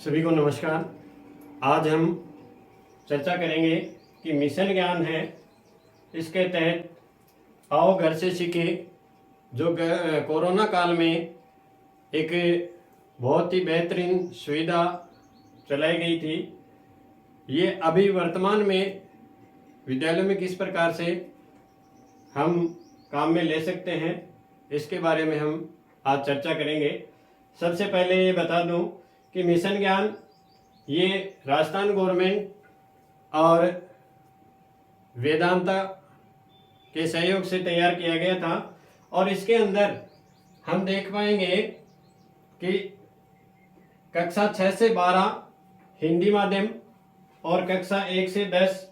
सभी को नमस्कार। आज हम चर्चा करेंगे कि मिशन ज्ञान है, इसके तहत आओ घर से सीखे जो कोरोना काल में एक बहुत ही बेहतरीन सुविधा चलाई गई थी। ये अभी वर्तमान में विद्यालयों में किस प्रकार से हम काम में ले सकते हैं, इसके बारे में हम आज चर्चा करेंगे। सबसे पहले ये बता दूं कि मिशन ज्ञान ये राजस्थान गवर्नमेंट और वेदांता के सहयोग से तैयार किया गया था और इसके अंदर हम देख पाएंगे कि कक्षा 6 से 12 हिंदी माध्यम और कक्षा 1 से 10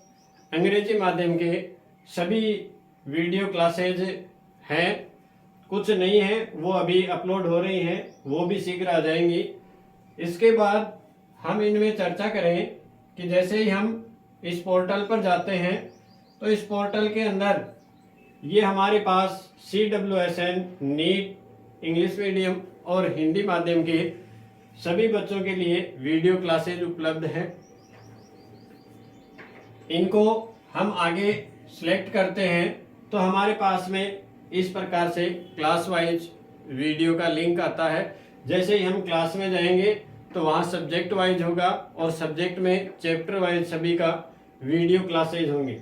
अंग्रेजी माध्यम के सभी वीडियो क्लासेज हैं। कुछ नहीं है वो अभी अपलोड हो रही हैं, वो भी शीघ्र आ जाएंगी। इसके बाद हम इनमें चर्चा करें कि जैसे ही हम इस पोर्टल पर जाते हैं तो इस पोर्टल के अंदर ये हमारे पास CWSN, नीट, इंग्लिश मीडियम और हिंदी माध्यम के सभी बच्चों के लिए वीडियो क्लासेज उपलब्ध हैं। इनको हम आगे सिलेक्ट करते हैं तो हमारे पास में इस प्रकार से क्लास वाइज वीडियो का लिंक आता है। जैसे ही हम क्लास में जाएंगे तो वहाँ सब्जेक्ट वाइज होगा और सब्जेक्ट में चैप्टर वाइज सभी का वीडियो क्लासेज होंगे।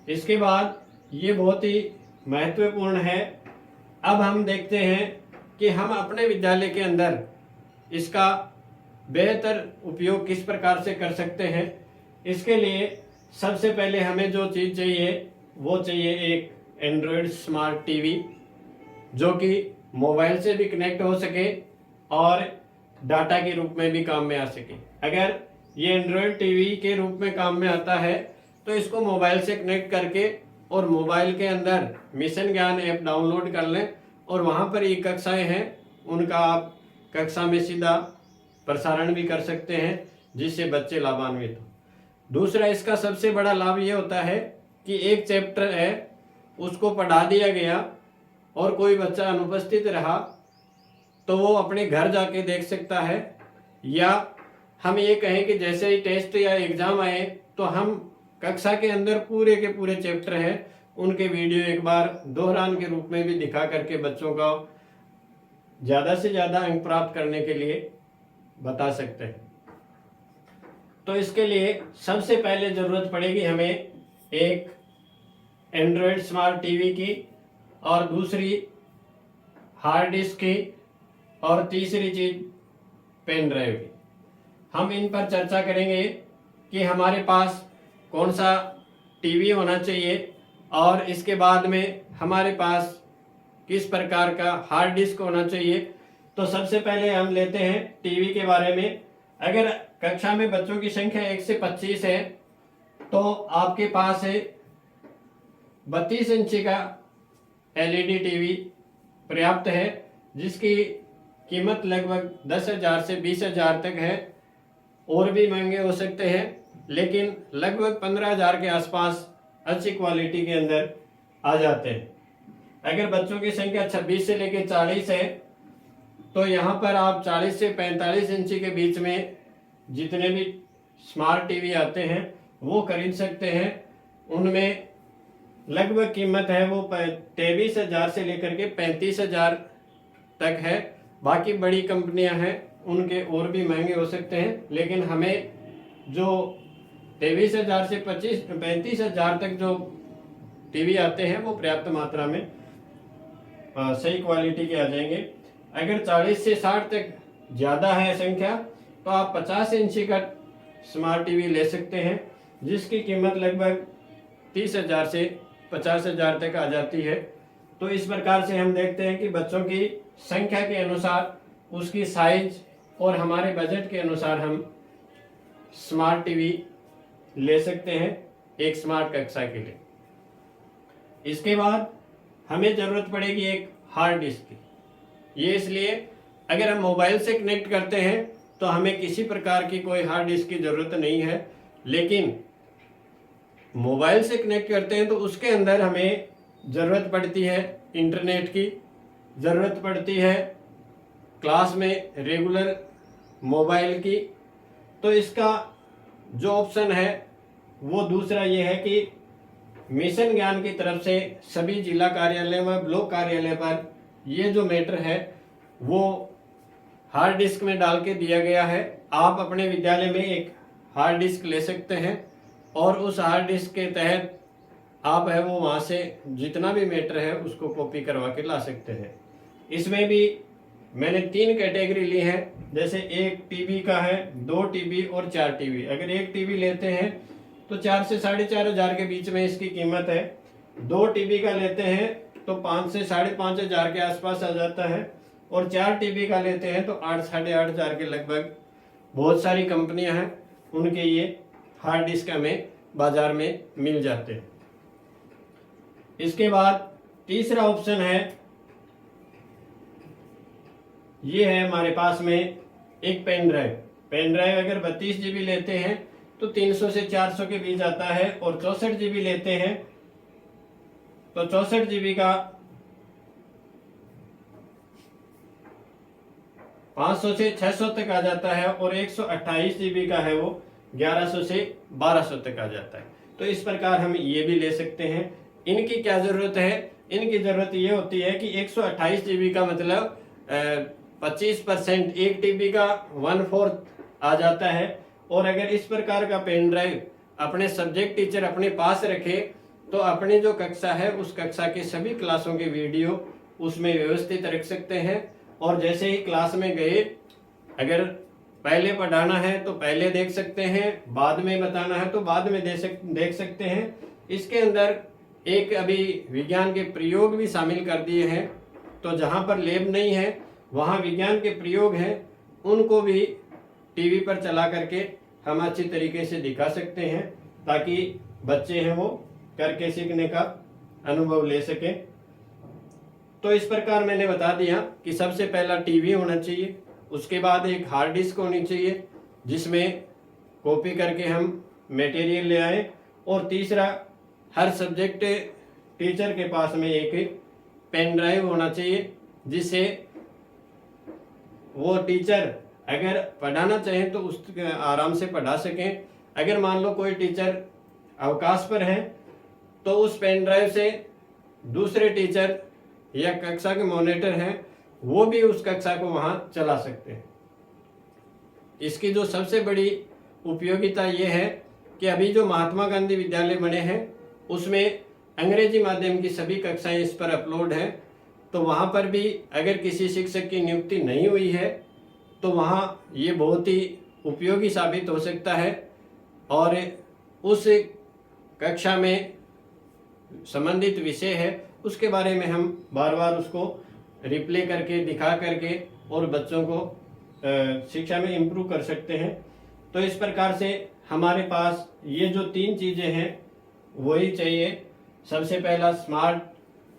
इसके बाद ये बहुत ही महत्वपूर्ण है। अब हम देखते हैं कि हम अपने विद्यालय के अंदर इसका बेहतर उपयोग किस प्रकार से कर सकते हैं। इसके लिए सबसे पहले हमें जो चीज़ चाहिए वो चाहिए एक एंड्रॉयड स्मार्ट टीवी, जो कि मोबाइल से भी कनेक्ट हो सके और डाटा के रूप में भी काम में आ सके। अगर ये एंड्रॉयड टीवी के रूप में काम में आता है तो इसको मोबाइल से कनेक्ट करके और मोबाइल के अंदर मिशन ज्ञान ऐप डाउनलोड कर लें और वहाँ पर ये कक्षाएं हैं, उनका आप कक्षा में सीधा प्रसारण भी कर सकते हैं, जिससे बच्चे लाभान्वित हो। दूसरा, इसका सबसे बड़ा लाभ ये होता है कि एक चैप्टर है उसको पढ़ा दिया गया और कोई बच्चा अनुपस्थित रहा तो वो अपने घर जाके देख सकता है, या हम ये कहें कि जैसे ही टेस्ट या एग्ज़ाम आए तो हम कक्षा के अंदर पूरे के पूरे चैप्टर हैं उनके वीडियो एक बार दोहरान के रूप में भी दिखा करके बच्चों का ज़्यादा से ज़्यादा अंक प्राप्त करने के लिए बता सकते हैं। तो इसके लिए सबसे पहले ज़रूरत पड़ेगी हमें एक एंड्रॉयड स्मार्ट टीवी की, और दूसरी हार्ड डिस्क की, और तीसरी चीज पेन ड्राइव की। हम इन पर चर्चा करेंगे कि हमारे पास कौन सा टीवी होना चाहिए और इसके बाद में हमारे पास किस प्रकार का हार्ड डिस्क होना चाहिए। तो सबसे पहले हम लेते हैं टीवी के बारे में। अगर कक्षा में बच्चों की संख्या 1 से 25 है तो आपके पास है 32 इंची का LED टीवी पर्याप्त है, जिसकी कीमत लगभग 10,000 से 20,000 तक है, और भी महंगे हो सकते हैं, लेकिन लगभग 15,000 के आसपास अच्छी क्वालिटी के अंदर आ जाते हैं। अगर बच्चों की संख्या 26 से लेकर 40 है तो यहाँ पर आप 40 से 45 इंची के बीच में जितने भी स्मार्ट टीवी आते हैं वो खरीद सकते हैं। उनमें लगभग कीमत है वो 23,000 से लेकर के 35,000 तक है। बाकी बड़ी कंपनियां हैं उनके और भी महंगे हो सकते हैं, लेकिन हमें जो 23,000 से 35,000 तक जो टीवी आते हैं वो पर्याप्त मात्रा में सही क्वालिटी के आ जाएंगे। अगर 40 से 60 तक ज़्यादा है संख्या तो आप 50 इंची का स्मार्ट टीवी ले सकते हैं, जिसकी कीमत लगभग 30,000 से 50,000 तक आ जाती है। तो इस प्रकार से हम देखते हैं कि बच्चों की संख्या के अनुसार, उसकी साइज और हमारे बजट के अनुसार हम स्मार्ट टीवी ले सकते हैं एक स्मार्ट कक्षा के लिए। इसके बाद हमें ज़रूरत पड़ेगी एक हार्ड डिस्क की। ये इसलिए अगर हम मोबाइल से कनेक्ट करते हैं तो हमें किसी प्रकार की कोई हार्ड डिस्क की ज़रूरत नहीं है, लेकिन मोबाइल से कनेक्ट करते हैं तो उसके अंदर हमें ज़रूरत पड़ती है इंटरनेट की, ज़रूरत पड़ती है क्लास में रेगुलर मोबाइल की, तो इसका जो ऑप्शन है वो दूसरा ये है कि मिशन ज्ञान की तरफ से सभी जिला कार्यालय व ब्लॉक कार्यालय पर ये जो मैटर है वो हार्ड डिस्क में डाल के दिया गया है। आप अपने विद्यालय में एक हार्ड डिस्क ले सकते हैं और उस हार्ड डिस्क के तहत आप है वो वहाँ से जितना भी मैटर है उसको कॉपी करवा के ला सकते हैं। इसमें भी मैंने 3 कैटेगरी ली है, जैसे 1 टीबी का है, 2 टीबी और 4 टीबी। अगर 1 टीबी लेते हैं तो 4 से 4.5 हजार के बीच में इसकी कीमत है। 2 टीबी का लेते हैं तो 5 से 5.5 हजार के आसपास आ जाता है और 4 टीबी का लेते हैं तो 8 साढ़े 8 हजार के लगभग। बहुत सारी कंपनियां हैं उनके ये हार्ड डिस्क हमें बाजार में मिल जाते हैं। इसके बाद तीसरा ऑप्शन है, ये है हमारे पास में एक पेन ड्राइव। पेन ड्राइव अगर 32 जीबी लेते हैं तो 300 से 400 के बीच आता है और 64 जीबी लेते हैं तो 64 जीबी का 500 से 600 तक आ जाता है और 128 जीबी का है वो 1100 से 1200 तक आ जाता है। तो इस प्रकार हम ये भी ले सकते हैं। इनकी क्या जरूरत है? इनकी जरूरत ये होती है कि 128 जीबी का मतलब 25%, 1 टीबी का 1/4 आ जाता है। और अगर इस प्रकार का पेन ड्राइव अपने सब्जेक्ट टीचर अपने पास रखे तो अपनी जो कक्षा है उस कक्षा के सभी क्लासों के वीडियो उसमें व्यवस्थित रख सकते हैं। और जैसे ही क्लास में गए, अगर पहले पढ़ाना है तो पहले देख सकते हैं, बाद में बताना है तो बाद में देख सकते हैं। इसके अंदर एक अभी विज्ञान के प्रयोग भी शामिल कर दिए हैं, तो जहाँ पर लैब नहीं है वहाँ विज्ञान के प्रयोग हैं, उनको भी टीवी पर चला करके हम अच्छी तरीके से दिखा सकते हैं ताकि बच्चे हैं वो करके सीखने का अनुभव ले सकें। तो इस प्रकार मैंने बता दिया कि सबसे पहला टीवी होना चाहिए, उसके बाद एक हार्ड डिस्क होनी चाहिए जिसमें कॉपी करके हम मटेरियल ले आए, और तीसरा हर सब्जेक्ट टीचर के पास में एक पेन ड्राइव होना चाहिए जिससे वो टीचर अगर पढ़ाना चाहें तो उस आराम से पढ़ा सकें। अगर मान लो कोई टीचर अवकाश पर है तो उस पेन ड्राइव से दूसरे टीचर या कक्षा के मॉनिटर हैं वो भी उस कक्षा को वहां चला सकते हैं। इसकी जो सबसे बड़ी उपयोगिता ये है कि अभी जो महात्मा गांधी विद्यालय बने हैं उसमें अंग्रेजी माध्यम की सभी कक्षाएं इस पर अपलोड हैं, तो वहां पर भी अगर किसी शिक्षक की नियुक्ति नहीं हुई है तो वहाँ ये बहुत ही उपयोगी साबित हो सकता है। और उस कक्षा में संबंधित विषय है उसके बारे में हम बार बार उसको रिप्ले करके दिखा करके और बच्चों को शिक्षा में इम्प्रूव कर सकते हैं। तो इस प्रकार से हमारे पास ये जो 3 चीज़ें हैं वही चाहिए। सबसे पहला स्मार्ट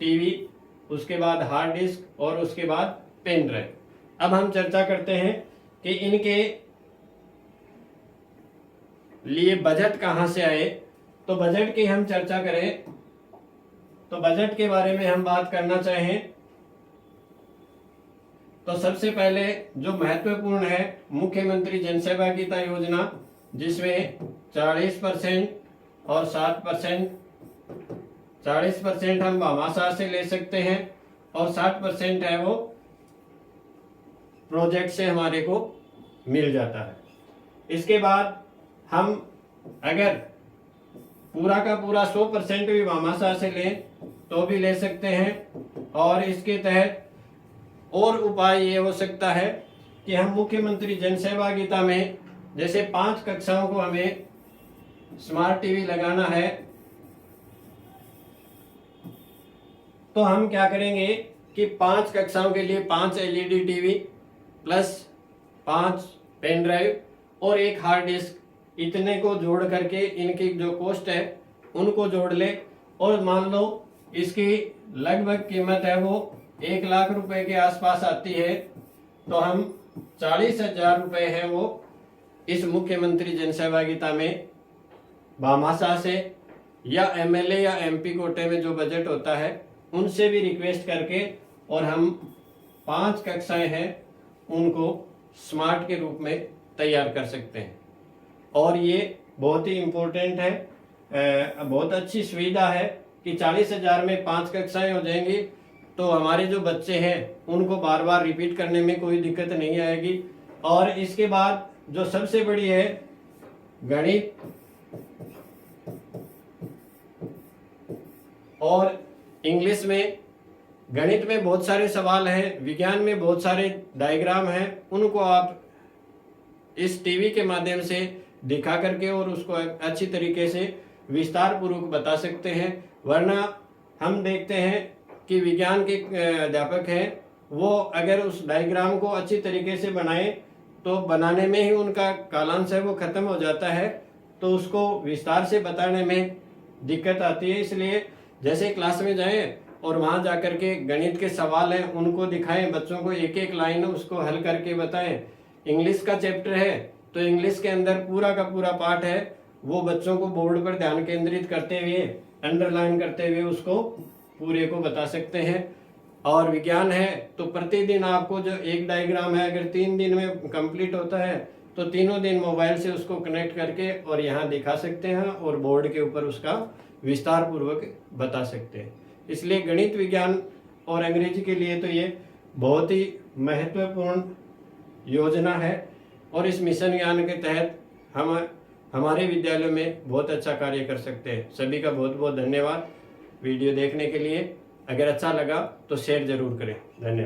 टीवी, उसके बाद हार्ड डिस्क और उसके बाद पेन ड्राइव। अब हम चर्चा करते हैं कि इनके लिए बजट कहां से आए। तो बजट की हम चर्चा करें तो बजट के बारे में हम बात करना चाहें तो सबसे पहले जो महत्वपूर्ण है मुख्यमंत्री जन सहभागिता योजना, जिसमें 40% और 7%, 40% हम भामाशाह से ले सकते हैं और 60% है वो प्रोजेक्ट से हमारे को मिल जाता है। इसके बाद हम अगर पूरा का पूरा 100% भी भामाशाह से लें तो भी ले सकते हैं। और इसके तहत और उपाय ये हो सकता है कि हम मुख्यमंत्री जन सहभागिता में जैसे 5 कक्षाओं को हमें स्मार्ट टीवी लगाना है तो हम क्या करेंगे कि 5 कक्षाओं के लिए 5 LED TV plus 5 pen drive और एक हार्ड डिस्क, इतने को जोड़ करके इनकी जो कॉस्ट है उनको जोड़ ले। और मान लो इसकी लगभग कीमत है वो 1 लाख रुपए के आसपास आती है, तो हम 40,000 रुपए है वो इस मुख्यमंत्री जन सहभागिता में भामाशाह से या एमएलए या एमपी कोटे में जो बजट होता है उनसे भी रिक्वेस्ट करके और हम 5 कक्षाएं हैं उनको स्मार्ट के रूप में तैयार कर सकते हैं। और ये बहुत ही इम्पोर्टेंट है, बहुत अच्छी सुविधा है कि 40,000 में 5 कक्षाएं हो जाएंगी, तो हमारे जो बच्चे हैं उनको बार बार रिपीट करने में कोई दिक्कत नहीं आएगी। और इसके बाद जो सबसे बड़ी है गणित और इंग्लिश में। गणित में बहुत सारे सवाल हैं, विज्ञान में बहुत सारे डायग्राम हैं, उनको आप इस टीवी के माध्यम से दिखा करके और उसको अच्छी तरीके से विस्तार पूर्वक बता सकते हैं। वरना हम देखते हैं कि विज्ञान के अध्यापक हैं, वो अगर उस डायग्राम को अच्छी तरीके से बनाएं तो बनाने में ही उनका कालांश है वो खत्म हो जाता है, तो उसको विस्तार से बताने में दिक्कत आती है। इसलिए जैसे क्लास में जाएं और वहां जाकर के गणित के सवाल हैं उनको दिखाएं, बच्चों को एक एक लाइन उसको हल करके बताएं। इंग्लिश का चैप्टर है तो इंग्लिश के अंदर पूरा का पूरा पाठ है, वो बच्चों को बोर्ड पर ध्यान केंद्रित करते हुए अंडरलाइन करते हुए उसको पूरे को बता सकते हैं। और विज्ञान है तो प्रतिदिन आपको जो एक डायग्राम है अगर 3 दिन में कंप्लीट होता है तो तीनों दिन मोबाइल से उसको कनेक्ट करके और यहाँ दिखा सकते हैं और बोर्ड के ऊपर उसका विस्तार पूर्वक बता सकते हैं। इसलिए गणित, विज्ञान और अंग्रेजी के लिए तो ये बहुत ही महत्वपूर्ण योजना है और इस मिशन ज्ञान के तहत हम हमारे विद्यालय में बहुत अच्छा कार्य कर सकते हैं। सभी का बहुत बहुत धन्यवाद वीडियो देखने के लिए। अगर अच्छा लगा तो शेयर जरूर करें। धन्यवाद।